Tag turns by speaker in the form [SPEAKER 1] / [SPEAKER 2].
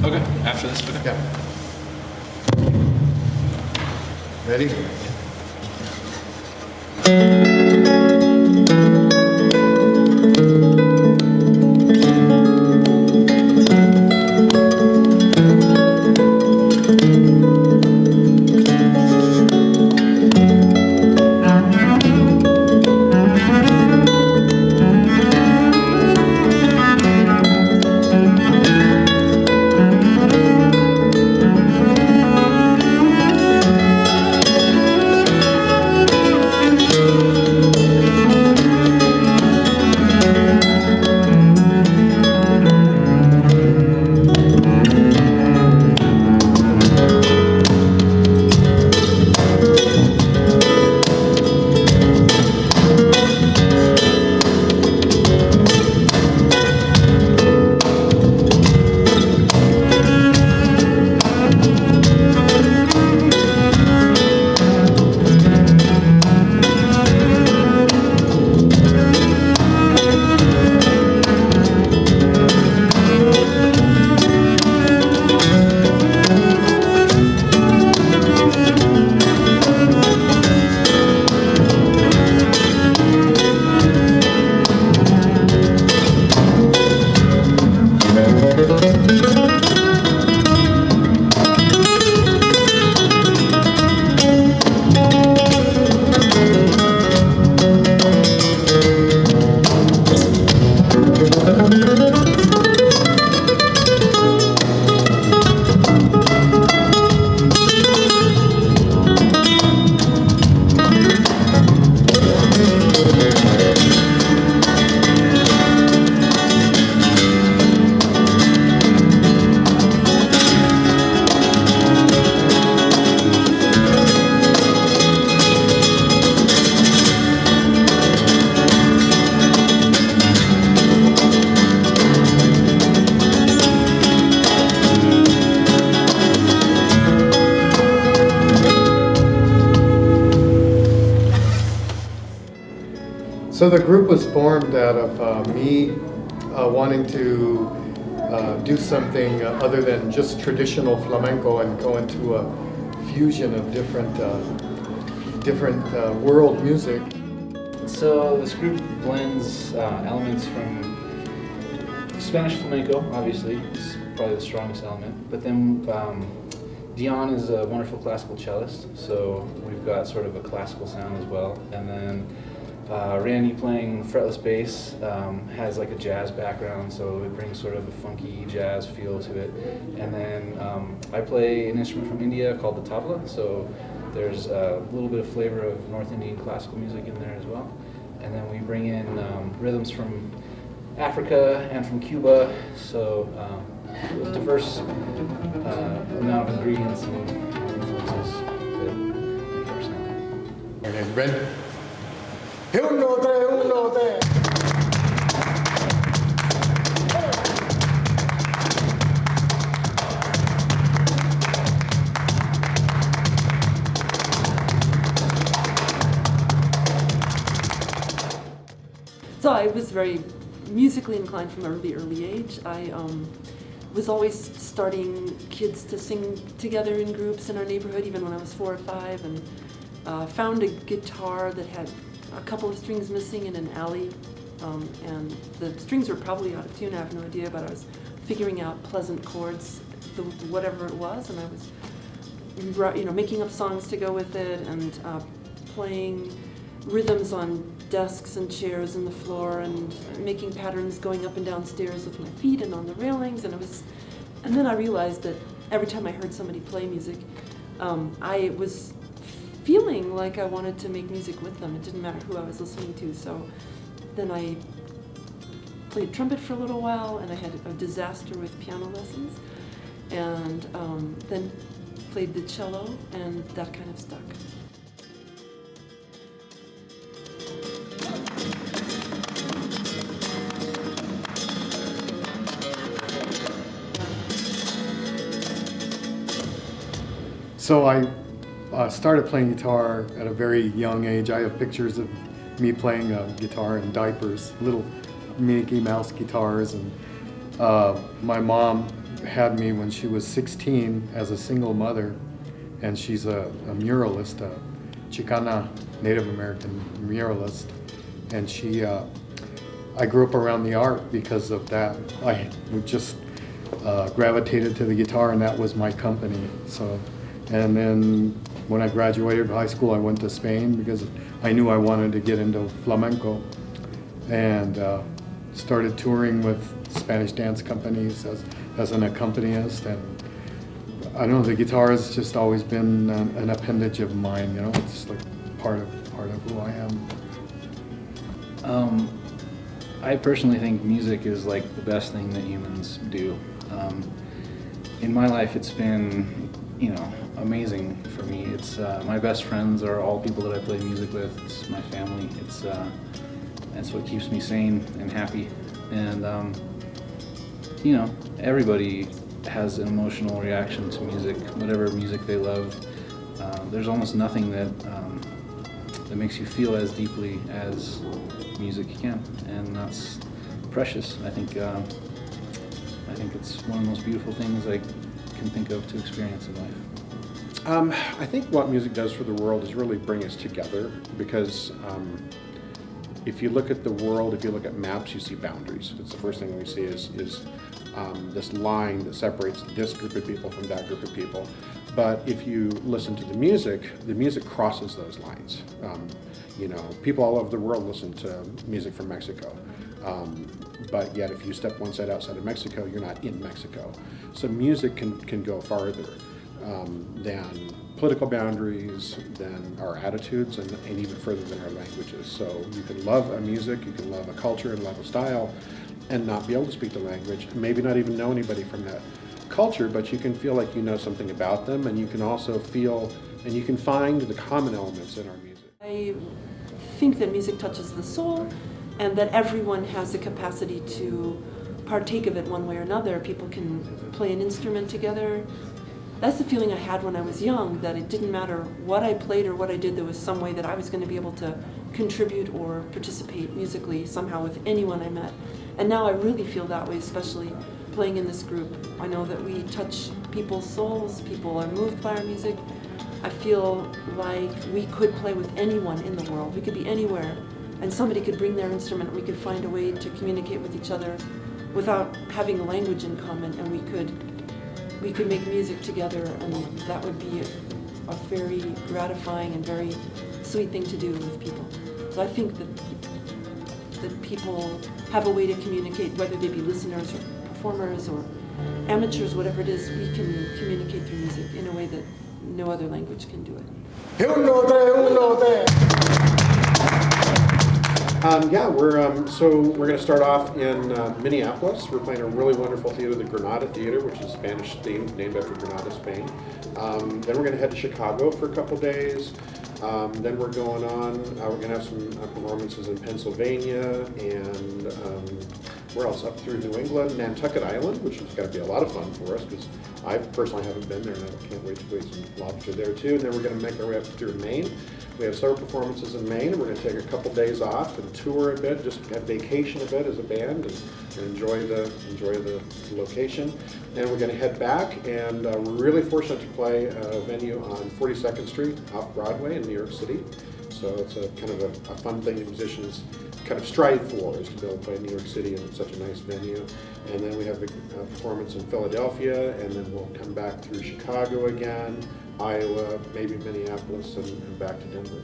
[SPEAKER 1] Okay, after this, okay.
[SPEAKER 2] Yeah. Ready? So the group was formed out of me wanting to do something other than just traditional flamenco and go into a fusion of different world music.
[SPEAKER 3] So this group blends elements from Spanish flamenco, obviously, it's probably the strongest element, but then Dion is a wonderful classical cellist, so we've got sort of a classical sound as well, and then Randy playing fretless bass has like a jazz background, so it brings sort of a funky jazz feel to it. And then I play an instrument from India called the tabla, so there's a little bit of flavor of North Indian classical music in there as well. And then we bring in rhythms from Africa and from Cuba, so a diverse amount of ingredients and influences that make our sound.
[SPEAKER 2] Okay, ready? 1, 2, 3, 1, 2, 3.
[SPEAKER 4] So I was very musically inclined from an early age. I was always starting kids to sing together in groups in our neighborhood, even when I was 4 or 5, and found a guitar that had a couple of strings missing in an alley, and the strings were probably out of tune, I have no idea, but I was figuring out pleasant chords, whatever it was, and I was making up songs to go with it, and playing rhythms on desks and chairs and the floor, and making patterns going up and down stairs with my feet and on the railings, and then I realized that every time I heard somebody play music, I was feeling like I wanted to make music with them. It didn't matter who I was listening to. So then I played trumpet for a little while, and I had a disaster with piano lessons, and then played the cello, and that kind of stuck.
[SPEAKER 2] So I started playing guitar at a very young age. I have pictures of me playing guitar in diapers, little Mickey Mouse guitars, and my mom had me when she was 16 as a single mother, and she's a muralist, a Chicana Native American muralist, and I grew up around the art because of that. I just gravitated to the guitar, and that was my company. So, and then when I graduated high school, I went to Spain because I knew I wanted to get into flamenco, and started touring with Spanish dance companies as an accompanist. And I don't know, the guitar has just always been an appendage of mine. You know, it's like part of who I am.
[SPEAKER 3] I personally think music is like the best thing that humans do. In my life, it's been, amazing for me. It's my best friends are all people that I play music with. It's my family. That's what keeps me sane and happy. And everybody has an emotional reaction to music, whatever music they love. There's almost nothing that makes you feel as deeply as music can, and that's precious. I think it's one of the most beautiful things I can think of to experience in life.
[SPEAKER 1] I think what music does for the world is really bring us together, because if you look at the world, if you look at maps, you see boundaries. It's the first thing we see is this line that separates this group of people from that group of people. But if you listen to the music crosses those lines. People all over the world listen to music from Mexico. But yet if you step one side outside of Mexico, you're not in Mexico. So music can go farther than political boundaries, than our attitudes, and even further than our languages. So you can love a music, you can love a culture and love a style, and not be able to speak the language, and maybe not even know anybody from that culture, but you can feel like you know something about them, and you can also feel, and you can find the common elements in our music.
[SPEAKER 4] I think that music touches the soul, and that everyone has the capacity to partake of it one way or another. People can play an instrument together. That's the feeling I had when I was young, that it didn't matter what I played or what I did, there was some way that I was going to be able to contribute or participate musically somehow with anyone I met. And now I really feel that way, especially playing in this group. I know that we touch people's souls, people are moved by our music. I feel like we could play with anyone in the world. We could be anywhere, and somebody could bring their instrument. We could find a way to communicate with each other without having a language in common, and we could make music together, and that would be a very gratifying and very sweet thing to do with people. So I think that people have a way to communicate, whether they be listeners or performers or amateurs, whatever it is, we can communicate through music in a way that no other language can do it.
[SPEAKER 1] We're going to start off in Minneapolis. We're playing a really wonderful theater, the Granada Theater, which is Spanish themed, named after Granada, Spain. Then we're going to head to Chicago for a couple days. Then we're going on. We're going to have some performances in Pennsylvania and where else? Up through New England, Nantucket Island, which is going to be a lot of fun for us because I personally haven't been there, and I can't wait to eat some lobster there too. And then we're going to make our way up through Maine. We have several performances in Maine, and we're going to take a couple days off and tour a bit, just have vacation a bit as a band, and enjoy the location. And we're going to head back, and we're really fortunate to play a venue on 42nd Street off Broadway in New York City. So it's a kind of a fun thing that musicians kind of strive for, is to be able to play in New York City in such a nice venue. And then we have a performance in Philadelphia, and then we'll come back through Chicago again, Iowa, maybe Minneapolis, and back to Denver.